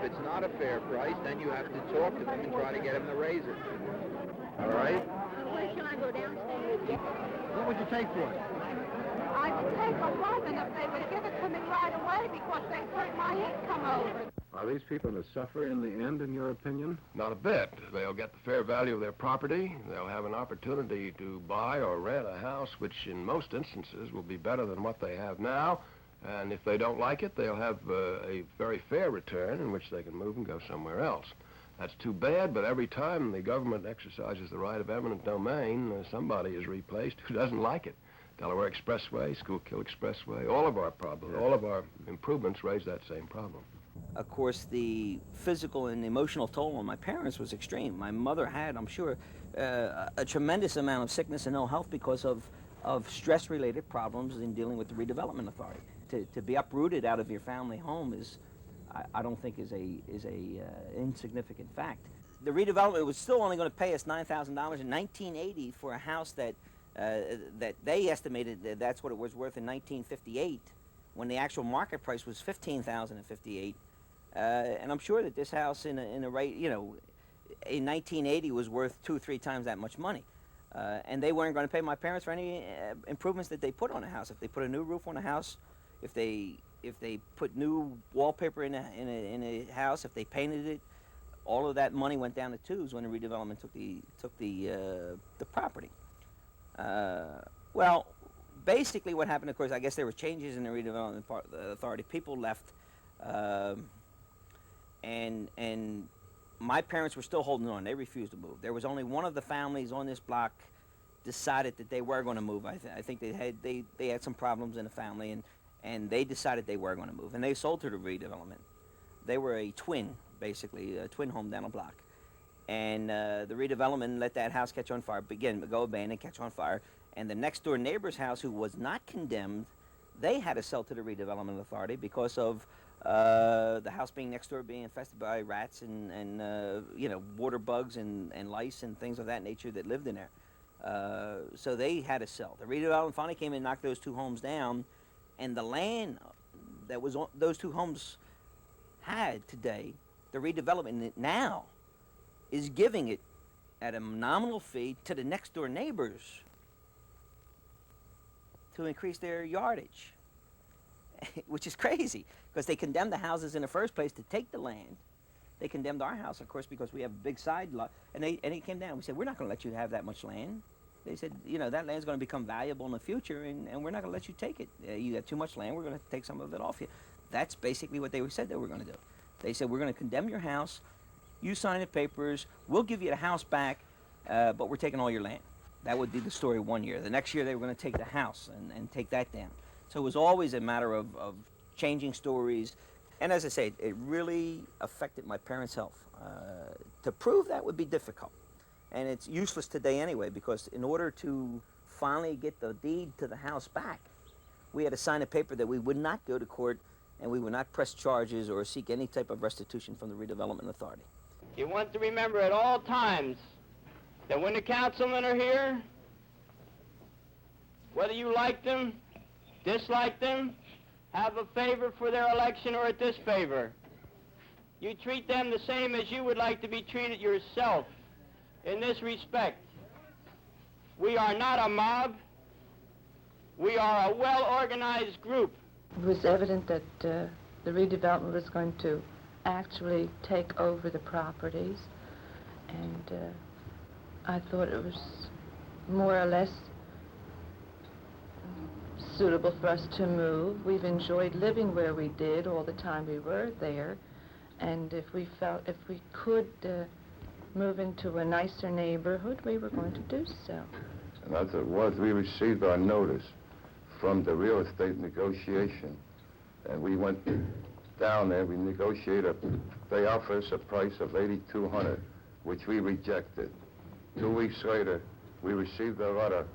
If it's not a fair price, then you have to talk to them and try to get them to raise it. All right? Where shall I go downstairs? What would you take for it? I would take a woman if they would give it to me right away because they turned my income over. Are these people to suffer in the end, in your opinion? Not a bit. They'll get the fair value of their property. They'll have an opportunity to buy or rent a house, which in most instances will be better than what they have now. And if they don't like it, they'll have a very fair return in which they can move and go somewhere else. That's too bad, but every time the government exercises the right of eminent domain, somebody is replaced who doesn't like it. Delaware Expressway, Schuylkill Expressway, all of our problems, all of our improvements raise that same problem. Of course, the physical and emotional toll on my parents was extreme. My mother had, I'm sure, a tremendous amount of sickness and ill health because of stress-related problems in dealing with the redevelopment authority. To be uprooted out of your family home is, I don't think, is a insignificant fact. The redevelopment was still only going to pay us $9,000 in 1980 for a house that they estimated that's what it was worth in 1958, when the actual market price was $15,000 in 58. And I'm sure that this house in a rate, you know, in 1980 was worth 2 or 3 times that much money. And they weren't going to pay my parents for any improvements that they put on a house. If they put a new roof on a house, if they put new wallpaper in a house, if they painted it, all of that money went down the tubes when the redevelopment took the property. Well, basically what happened, of course, I guess there were changes in the redevelopment authority. People left, and my parents were still holding on. They refused to move. There was only one of the families on this block decided that they were going to move. I think they had some problems in the family, and they decided they were going to move, and they sold to the redevelopment. They were a twin, basically, a twin home down a block. And the redevelopment let that house catch on fire, go abandoned, catch on fire. And the next door neighbor's house, who was not condemned, they had to sell to the redevelopment authority because of the house being next door being infested by rats and you know, water bugs and lice and things of that nature that lived in there. So they had to sell. The redevelopment finally came in and knocked those 2 homes down, and the land that was on those 2 homes had today, the redevelopment now is giving it at a nominal fee to the next door neighbors to increase their yardage, which is crazy because they condemned the houses in the first place to take the land. They condemned our house, of course, because we have a big side lot, and it came down. We said, we're not going to let you have that much land. They said, you know, that land's going to become valuable in the future, and we're not going to let you take it. You have too much land, we're going to take some of it off you. That's basically what they said they were going to do. They said, we're going to condemn your house, you sign the papers, we'll give you the house back, but we're taking all your land. That would be the story one year. The next year they were going to take the house and take that down. So it was always a matter of changing stories. And as I say, it really affected my parents' health. To prove that would be difficult. And it's useless today anyway, because in order to finally get the deed to the house back, we had to sign a paper that we would not go to court and we would not press charges or seek any type of restitution from the redevelopment authority. You want to remember at all times that when the councilmen are here, whether you like them, dislike them, have a favor for their election or a disfavor, you treat them the same as you would like to be treated yourself. In this respect, we are not a mob. We are a well-organized group. It was evident that the redevelopment was going to actually take over the properties, and I thought it was more or less suitable for us to move. We've enjoyed living where we did all the time we were there, and if we could move into a nicer neighborhood, we were going to do so. And as it was, we received our notice from the real estate negotiation, and we went down there, we negotiated, they offered us a price of $8,200, which we rejected. 2 weeks later, we received a letter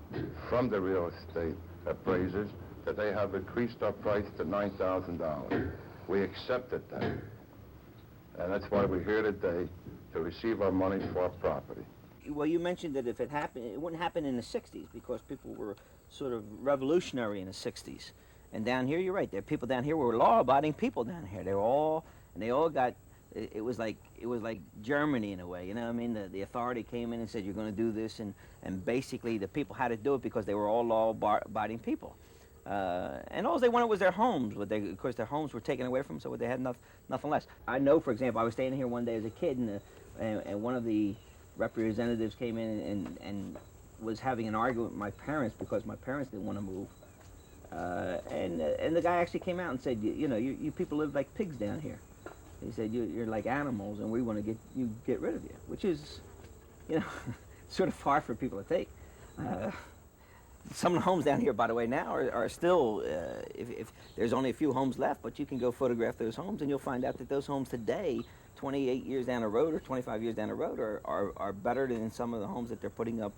from the real estate appraisers that they have increased our price to $9,000. We accepted that, and that's why we're here today, to receive our money for our property. Well, you mentioned that if it happened, it wouldn't happen in the 60s because people were sort of revolutionary in the 60s. And down here, you're right, there are people down here who were law-abiding people down here. They all got it was like Germany in a way. You know what I mean? The authority came in and said, you're going to do this, and basically the people had to do it because they were all law-abiding people. And all they wanted was their homes. But of course, their homes were taken away from them, so they had nothing less. I know, for example, I was staying here one day as a kid, and one of the representatives came in and was having an argument with my parents because my parents didn't want to move. And the guy actually came out and said, you know, you people live like pigs down here. He said, you're like animals, and we want to get rid of you, which is, you know, sort of hard for people to take. Some of the homes down here, by the way, now are still, if there's only a few homes left, but you can go photograph those homes, and you'll find out that those homes today, 28 years down the road or 25 years down the road, are better than some of the homes that they're putting up,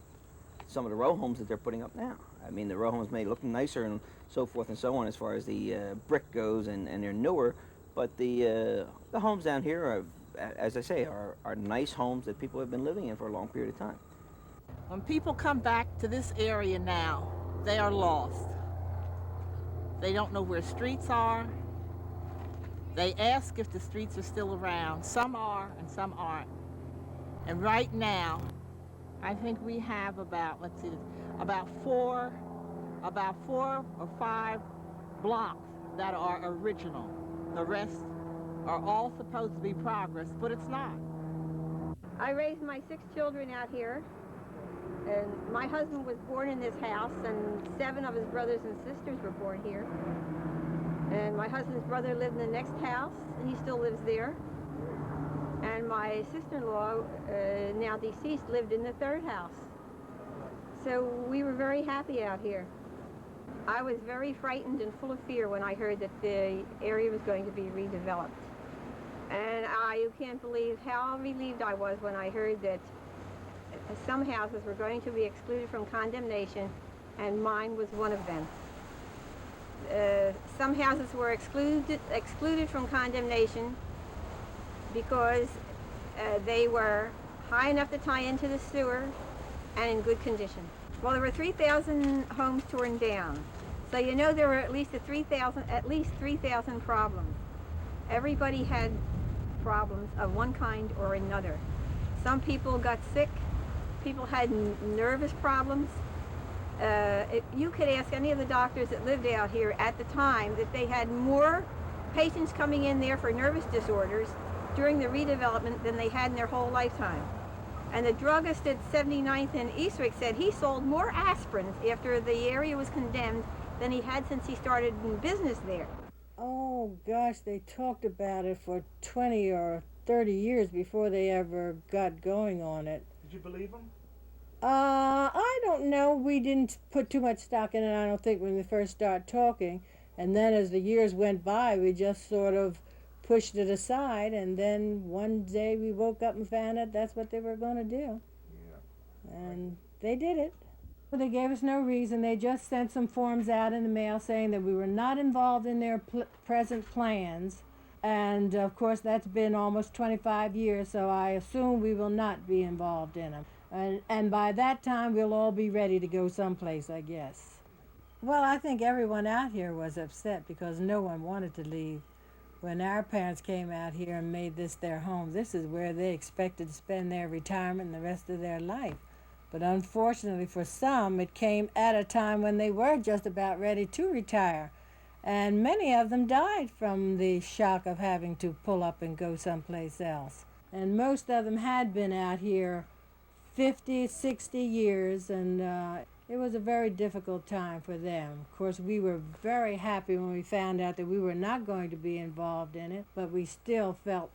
some of the row homes that they're putting up now. I mean, the row homes may look nicer and so forth and so on as far as the brick goes, and they're newer, but the homes down here, are, as I say, are nice homes that people have been living in for a long period of time. When people come back to this area now, they are lost. They don't know where streets are. They ask if the streets are still around. Some are and some aren't. And right now, I think we have about four or five blocks that are original. The rest are all supposed to be progress, but it's not. I raised my 6 children out here, and my husband was born in this house, and 7 of his brothers and sisters were born here. And my husband's brother lived in the next house, and he still lives there. And my sister-in-law, now deceased, lived in the 3rd house. So we were very happy out here. I was very frightened and full of fear when I heard that the area was going to be redeveloped. And you can't believe how relieved I was when I heard that some houses were going to be excluded from condemnation, and mine was one of them. Some houses were excluded from condemnation because they were high enough to tie into the sewer and in good condition. Well, there were 3,000 homes torn down, so you know there were at least 3,000 problems. Everybody had problems of one kind or another. Some people got sick. People had nervous problems. You could ask any of the doctors that lived out here at the time that they had more patients coming in there for nervous disorders during the redevelopment than they had in their whole lifetime. And the druggist at 79th and Eastwick said he sold more aspirins after the area was condemned than he had since he started in business there. Oh gosh, they talked about it for 20 or 30 years before they ever got going on it. Did you believe them? I don't know. We didn't put too much stock in it, I don't think, when we first started talking. And then as the years went by, we just sort of pushed it aside, and then one day we woke up and found out that's what they were going to do. Yeah. And they did it. They gave us no reason. They just sent some forms out in the mail saying that we were not involved in their present plans. And of course, that's been almost 25 years, so I assume we will not be involved in them. And by that time, we'll all be ready to go someplace, I guess. Well, I think everyone out here was upset because no one wanted to leave. When our parents came out here and made this their home, this is where they expected to spend their retirement and the rest of their life. But unfortunately for some, it came at a time when they were just about ready to retire. And many of them died from the shock of having to pull up and go someplace else. And most of them had been out here 50, 60 years, and it was a very difficult time for them. Of course, we were very happy when we found out that we were not going to be involved in it, but we still felt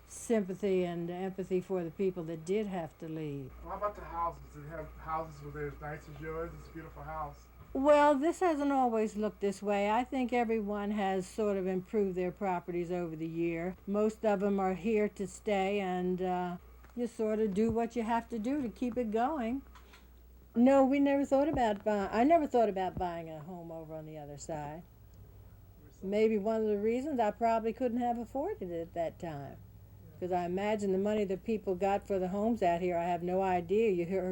sympathy and empathy for the people that did have to leave. How about the houses? Did they have houses were as nice as yours? It's a beautiful house. Well, this hasn't always looked this way. I think everyone has sort of improved their properties over the year. Most of them are here to stay, and you sort of do what you have to do to keep it going. No, we never thought about buying. I never thought about buying a home over on the other side. Maybe one of the reasons I probably couldn't have afforded it at that time. Because I imagine the money that people got for the homes out here, I have no idea. You hear